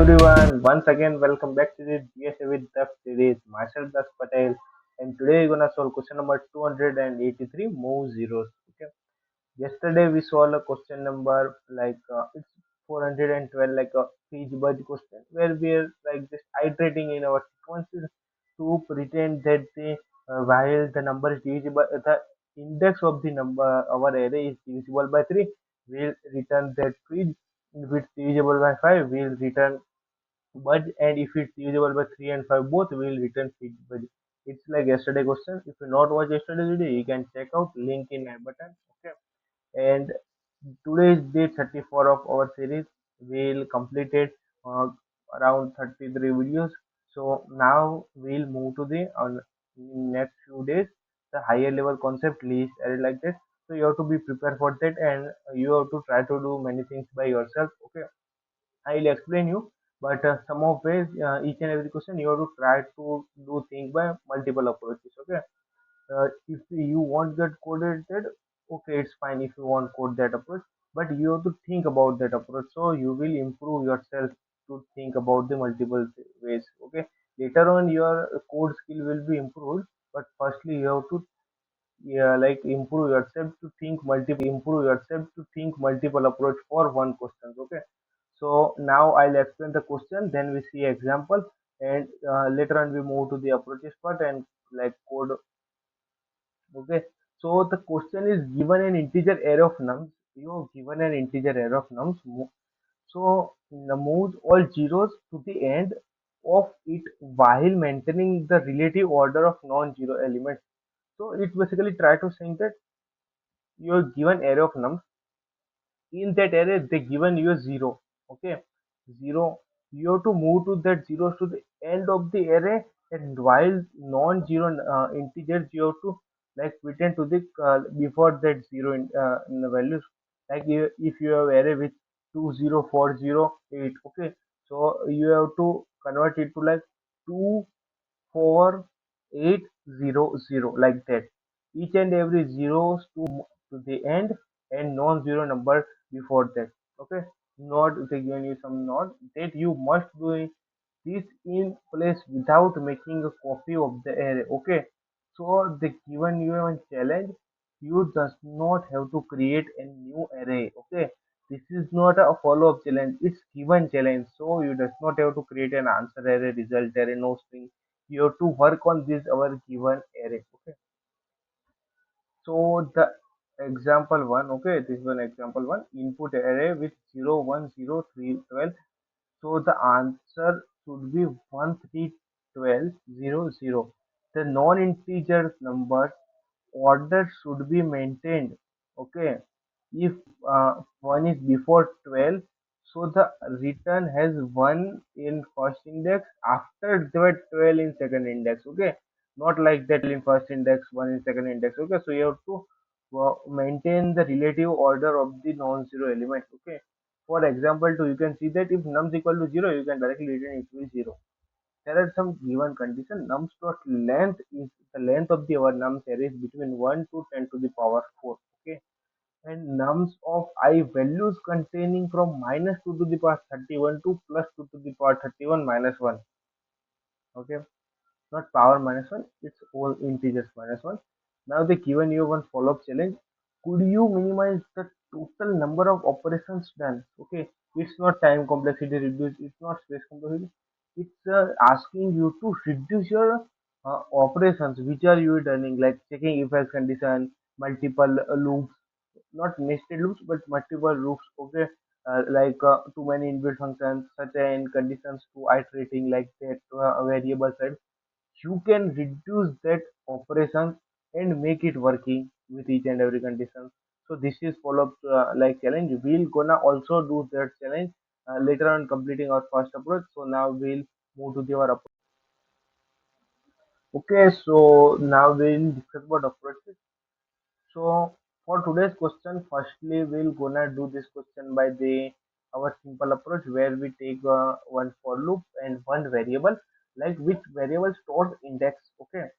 everyone, once again welcome back to the DSA with the series. Myself Das Patel, and today we're gonna solve question number 283, move zeros. Okay. Yesterday we solved a question number it's 412, like a page budge question where we're like just iterating in our sequences to pretend that the while the number is divisible, the index of the number our array is divisible by 3, we'll return that page. If it's divisible by 5, we'll return but and if it's divisible by 3 and 5 both, we will return feed budget. It's like yesterday question. If you not watch yesterday's video, you can check out link in I button. Okay. And today is day 34 of our series. We'll completed uh, around 33 videos. So now we'll move to the next few days the higher level concept list and like that. So you have to be prepared for that, and you have to try to do many things by yourself. Okay. I'll explain you, but some of ways each and every question you have to try to do things by multiple approaches. Okay, if you want that coded, okay, it's fine if you want code that approach, but you have to think about that approach. So you will improve yourself to think about the multiple ways. Okay, later on your code skill will be improved, but firstly you have to improve yourself to think multiple approach for one question. Okay, so now I'll explain the question, then we see example, and later on we move to the approaches part and like code. Okay, so the question is given an integer array of nums. You are given an integer array of nums. So moves all zeros to the end of it while maintaining the relative order of non-zero elements. So it basically try to saying that you are given array of nums. In that array they given you a 0. Okay, 0, you have to move to that zeros to the end of the array, and while non-zero integers you have to like pretend to the before that zero in the values, like if you have array with 20408. Okay, so you have to convert it to like 24800, like that. Each and every zeros to the end and non-zero number before that. Okay, not they given you some not that you must do this in place without making a copy of the array. Okay, so they given you a challenge. You does not have to create a new array. Okay, this is not a follow-up challenge. It's given challenge, so you does not have to create an answer array, result array, no string. You have to work on this our given array. Okay, so the example one. Okay, this is one example one. Input array with 0 1 0 3 12. So the answer should be 1 3 12 0 0. The non-integer numbers order should be maintained. Okay, if one is before 12, so the return has 1 in first index, after that 12 in second index. Okay, not like that in first index, 1 in second index. Okay, so you have to maintain the relative order of the non-zero element. Okay, for example 2, you can see that if nums equal to 0, you can directly return it will 0. There are some given condition. Nums dot length is the length of the our nums array is between 1 to 10 to the power 4. Okay, and nums of I values containing from minus 2 to the power 31 to plus 2 to the power 31 minus 1. Okay, not power minus 1, it's all integers minus 1. Now they given you one follow-up challenge. Could you minimize the total number of operations done? Okay, it's not time complexity reduce, it's not space complexity. It's asking you to reduce your operations which are you doing, like checking if else condition, multiple loops, not nested loops but multiple loops. Okay, too many inbuilt functions such as conditions to iterating like that variable side. You can reduce that operations and make it working with each and every condition. So this is follow up like challenge. We'll gonna also do that challenge later on completing our first approach. So now we'll move to the our approach. Okay, so now we'll discuss about approaches. So for today's question, firstly we'll gonna do this question by the our simple approach where we take one for loop and one variable, like which variable stores index. Okay,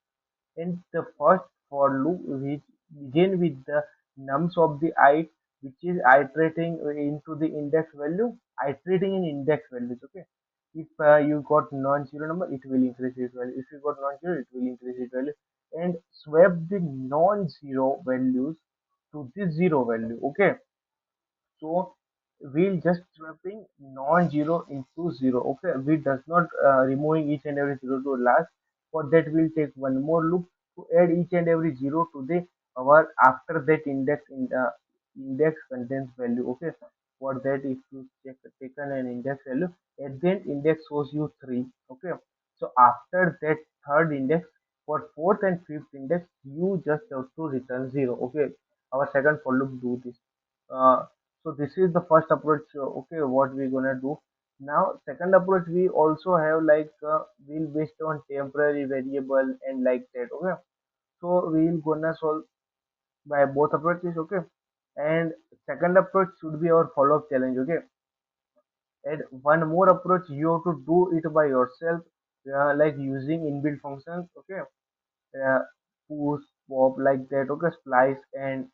in the first for loop, we begin with the nums of the I, which is iterating into the index value, iterating in index values. Okay, If you got non-zero number, it will increase its value. If you got non-zero, it will increase its value. And swap the non-zero values to the zero value. Okay, so we'll just swapping non-zero into zero. Okay, we does not removing each and every zero to last. For that, we'll take one more loop to add each and every zero to the our after that index in the index contains value. Okay, for that, if you check taken an index value, and then index shows you three. Okay, so after that third index, for fourth and fifth index, you just have to return zero. Okay, our second for loop do this. Uh, so this is the first approach. Okay, what we gonna do now? Second approach, we also have like will based on temporary variable and like that. Okay, so we'll gonna solve by both approaches. Okay, and second approach should be our follow-up challenge. Okay, and one more approach you have to do it by yourself, like using inbuilt functions. Okay, uh, push, pop like that. Okay, splice and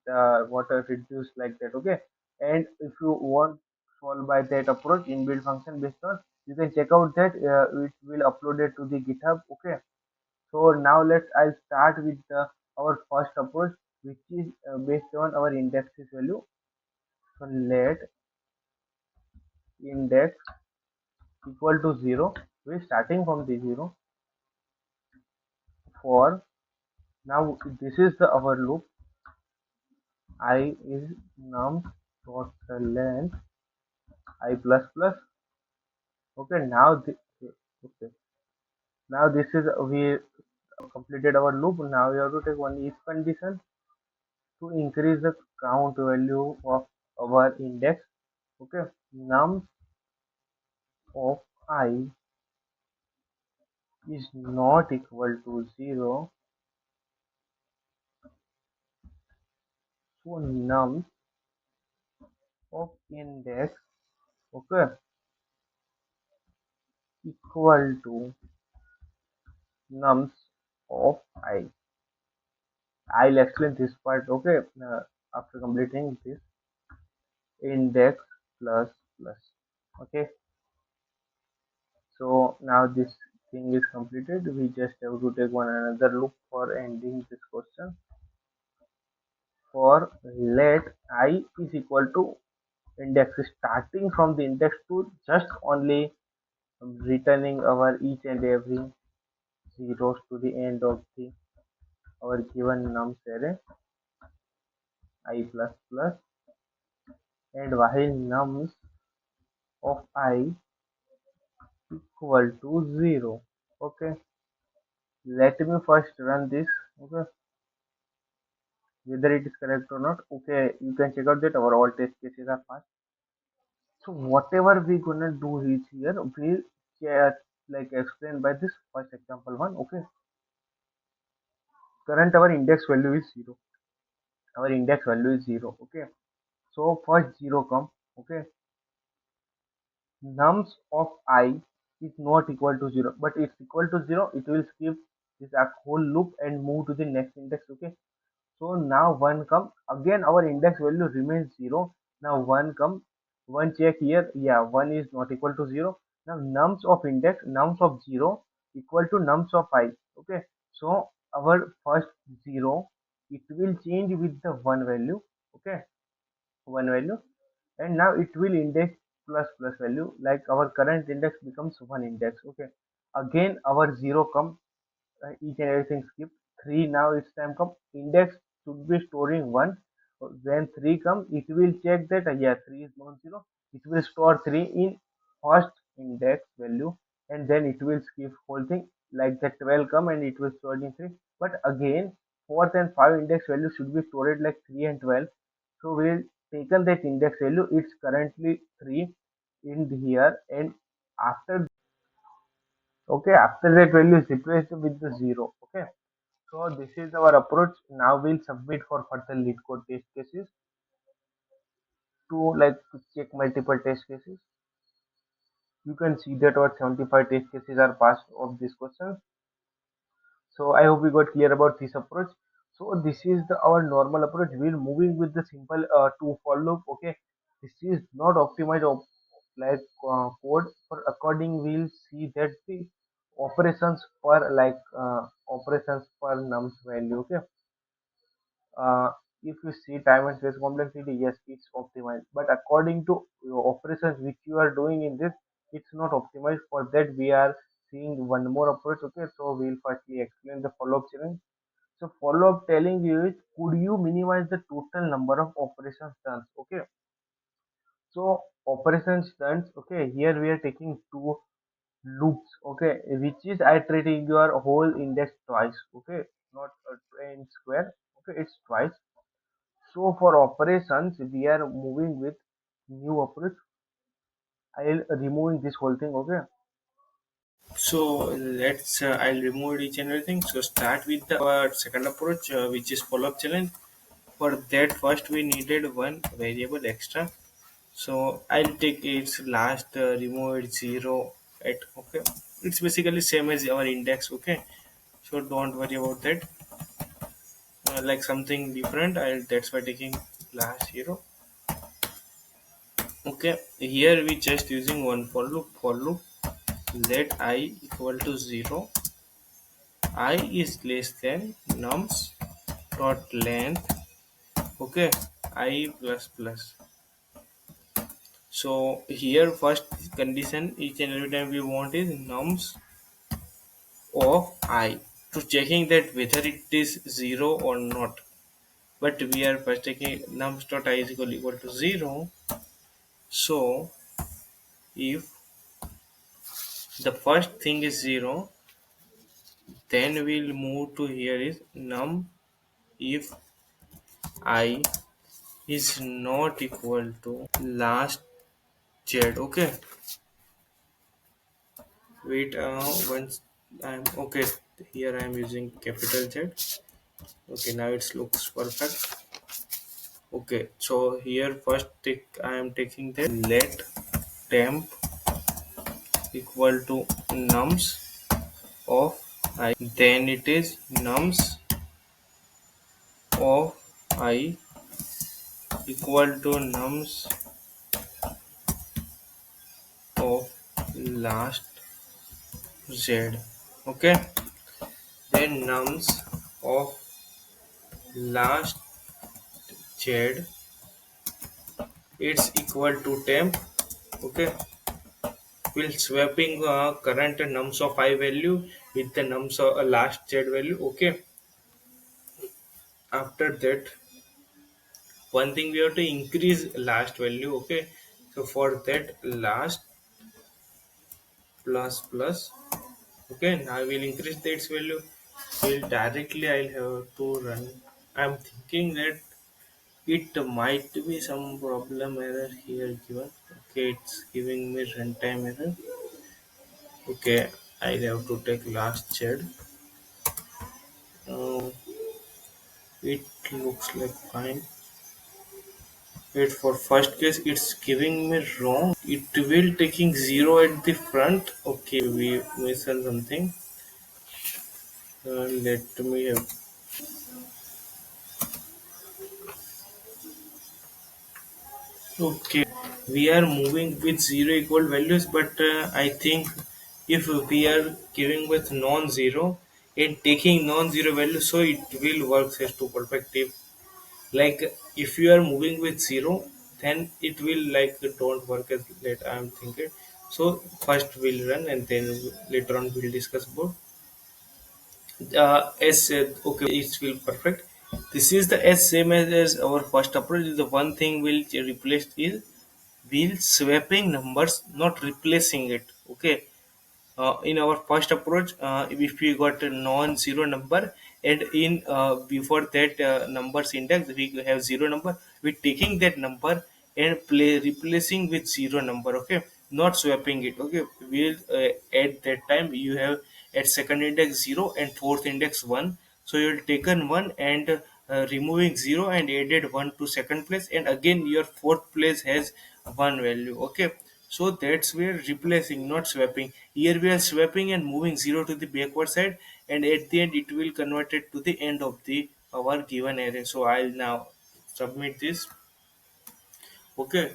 the water reduce like that. Okay, and if you want solve by that approach inbuilt function based on, you can check out that it will upload it to the github. Okay, so now I'll start with our first approach, which is based on our indexes value. So let index equal to 0, we're starting from the 0 for now. This is the our loop. I is num dot length I plus plus. Okay, now okay, now this is we completed our loop. Now we have to take one if condition to increase the count value of our index. Okay, num of I is not equal to 0, so num of index, okay, equal to nums of I. I'll explain this part. Okay, after completing this index plus plus. Okay, so now this thing is completed. We just have to take one another loop for ending this question. For let I is equal to index, starting from the index to just only returning our each and every zeros to the end of the our given nums array I plus plus, and while nums of I equal to 0. Okay, let me first run this. Okay, whether it is correct or not. Okay, you can check out that our all test cases are passed. So whatever we gonna do is here, we like explain by this first example one. Okay, current our index value is 0. Our index value is 0. Okay, so first 0 come. Okay, nums of I is not equal to 0, but it's equal to 0, it will skip this whole loop and move to the next index. Okay, so now one come again, our index value remains 0. Now one come, one check here, yeah, 1 is not equal to 0. Now nums of index, nums of 0 equal to nums of I. Okay, so our first 0, it will change with the one value. Okay, one value, and now it will index plus plus value, like our current index becomes one index. Okay, again our 0 come, each and everything skip. 3, now it's time come, index should be storing 1. When 3 come, it will check that yeah, 3 is non-zero, it will store 3 in first index value, and then it will skip whole thing, like the 12 come and it will store in 3. But again fourth and 5 index value should be stored like 3 and 12. So we'll taken that index value, it's currently 3 in here, and after, okay, after that value is replaced with the 0. Okay, so this is our approach. Now we'll submit for further lead code test cases to like to check multiple test cases. You can see that our 75 test cases are passed of this question. So I hope we got clear about this approach. So this is our normal approach. We're moving with the simple to for loop. Okay, this is not optimized like code for according we'll see that the operations per operations per nums value. Okay, if you see time and space complexity, yes, it's optimized, but according to your operations which you are doing in this, it's not optimized. For that we are seeing one more approach. Okay, so we'll firstly explain the follow-up challenge. So follow-up telling you is, could you minimize the total number of operations done? Okay, so operations done. Okay, here we are taking two loops. Okay, which is iterating your whole index twice. Okay, not a in square. Okay, it's twice. So for operations, we are moving with new approach. I'll removing this whole thing. Okay. So let's I'll remove each and everything. So start with the our second approach, which is follow-up challenge. For that, first we needed one variable extra. So I'll take its last remove it zero at okay. It's basically same as our index. Okay, so don't worry about that. Like something different. I'll that's why taking last zero. Okay, here we just using one for loop. For loop, let I equal to zero. I is less than nums dot length. Okay, I plus plus. So here first condition each and every time we want is nums of I to checking that whether it is 0 or not. But we are first taking nums dot I is equal to 0. So if the first thing is 0, then we'll move to here is num if I is not equal to last z. Okay, wait once I'm okay. Here I am using capital Z. Okay, now it looks perfect. Okay, so here first I am taking the let temp equal to nums of I, then it is nums of I equal to nums of last z. Okay, then nums of last z, it's equal to temp. Okay, we'll swapping current nums of I value with the nums of last z value. Okay, after that one thing we have to increase last value. Okay, so for that last plus plus. Okay, now I will increase its value. Will directly I'll have to run. I'm thinking that it might be some problem error here given. Okay, it's giving me runtime error. Okay, I have to take last chat. It looks like fine. Wait, for first case it's giving me wrong. It will taking 0 at the front. Okay, we missed something. Let me have. Okay, we are moving with 0 equal values, but I think if we are giving with non-zero and taking non-zero values, so it will work as to perspective. Like if you are moving with 0, then it will like don't work as later. I'm thinking. So first we'll run and then later on we'll discuss about as okay, it will perfect. This is the as same as our first approach. The one thing we'll replace is we'll swapping numbers, not replacing it. Okay, in our first approach, if we got a non-zero number and in before that numbers index we have zero number, we taking that number and play replacing with zero number. Okay, not swapping it. Okay, we'll at that time you have at second index 0 and fourth index 1, so you'll taken 1 and removing 0 and added 1 to second place, and again your fourth place has 1 value. Okay, so that's where replacing, not swapping. Here we are swapping and moving 0 to the backward side, and at the end it will convert it to the end of the our given array. So I'll now submit this. Okay,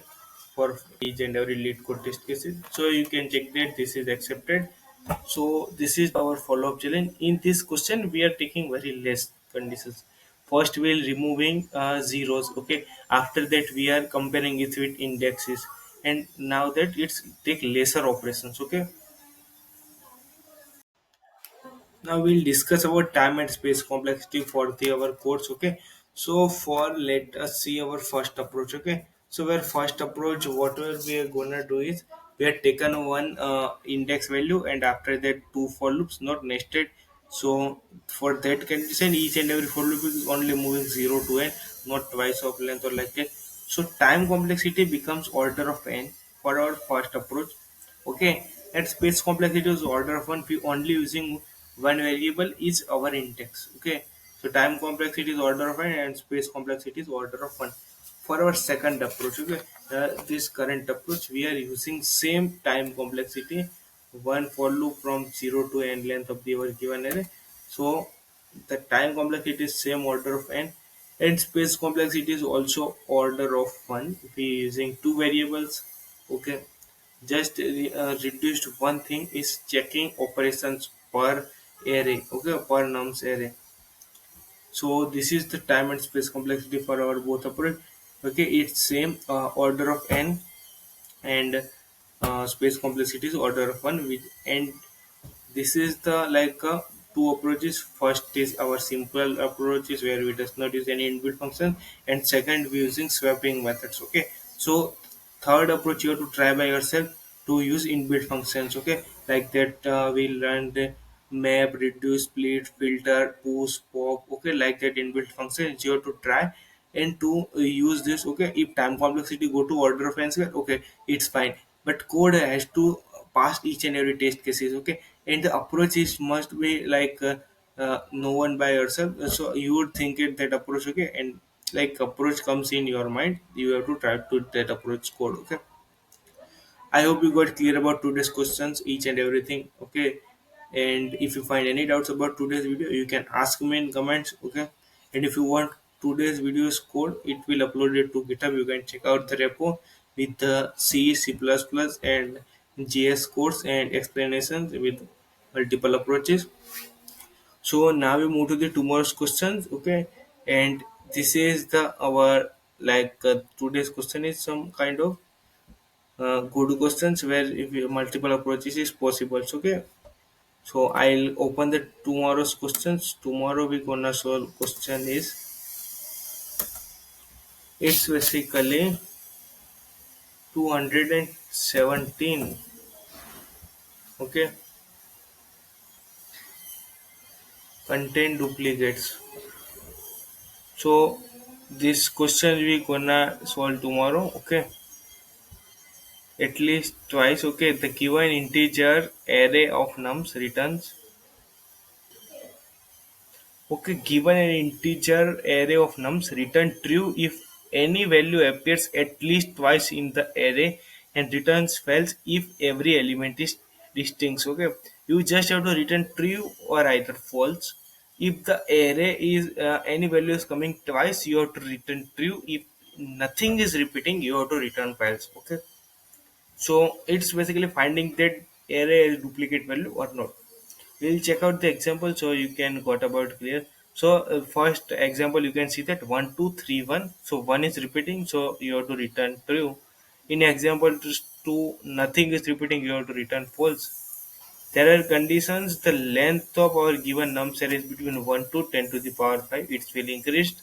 for each and every lead code test cases. So you can check that this is accepted. So this is our follow-up challenge. In this question we are taking very less conditions. First we'll removing zeros, okay. After that we are comparing it with indexes, and now that it's take lesser operations, okay. Now we'll discuss about time and space complexity for the our course. Okay. So for let us see our first approach. Okay. So our first approach, whatever we are gonna do is we have taken one index value and after that two for loops, not nested. So for that condition, each and every for loop is only moving 0 to n, not twice of length or like that. So time complexity becomes order of n for our first approach. Okay, and space complexity is order of one. We only using one variable is our index. Okay, so time complexity is order of one and space complexity is order of one. For our second approach, okay, this current approach we are using same time complexity, one for loop from 0 to n length of the our given array. So the time complexity is same order of n, and space complexity is also order of one. We using two variables. Okay, just reduced one thing is checking operations per array, okay, per nums array. So this is the time and space complexity for our both approach. Okay, it's same order of n, and space complexity is order of one with, and this is the like two approaches. First is our simple approach is where we does not use any inbuilt function, and second we using swapping methods. Okay, so third approach you have to try by yourself to use inbuilt functions. Okay, like that we learn the map, reduce, split, filter, push, pop. Okay, like that inbuilt functions you have to try and to use this. Okay, if time complexity go to order of n square, okay, it's fine, but code has to pass each and every test cases. Okay, and the approach is must be like no one by yourself, so you would think it that approach. Okay, and like approach comes in your mind, you have to try to that approach code. Okay, I hope you got clear about today's questions, each and everything. Okay, and if you find any doubts about today's video, you can ask me in comments. Okay, and if you want today's video's code, it will upload it to GitHub. You can check out the repo with the C, C++, and JS codes and explanations with multiple approaches. So now we move to the tomorrow's questions. Okay, and this is the our like today's question is some kind of good questions where if multiple approaches is possible. So, okay, so I'll open the tomorrow's questions. Tomorrow we gonna solve question is, it's basically 217. Okay, contain duplicates. So this question we gonna solve tomorrow. Okay, at least twice. Okay, the given integer array of nums returns. Okay, given an integer array of nums, return true if any value appears at least twice in the array, and returns false if every element is distinct. Okay, you just have to return true or either false. If the array is any value is coming twice, you have to return true. If nothing is repeating, you have to return false. Okay, so it's basically finding that array is duplicate value or not. We'll check out the example so you can got about clear. So first example you can see that 1231, so 1 is repeating, so you have to return true. In example 2, nothing is repeating, you have to return false. There are conditions, the length of our given num set is between 1 to 10 to the power 5, it's will increased,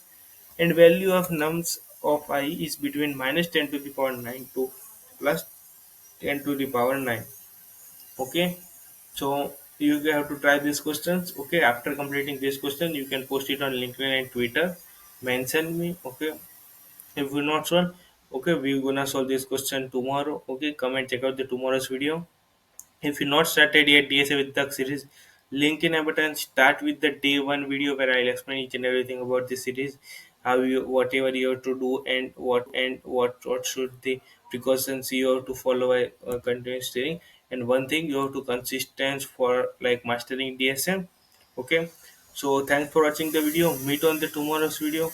and value of nums of I is between minus 10 to the power 9 to plus 10 to the power 9. Okay, so you have to try these questions. Okay, after completing this question you can post it on LinkedIn and Twitter, mention me. Okay, if we not solve, okay, we're gonna solve this question tomorrow. Okay, come and check out the tomorrow's video. If you're not started yet DSA with the series, link in a button. Start with the day one video where I'll explain each and everything about the series, how you whatever you have to do, and what should the precautions you have to follow by continuous steering. And one thing you have to consistent for like mastering DSM. Okay, so thanks for watching the video. Meet on the tomorrow's video.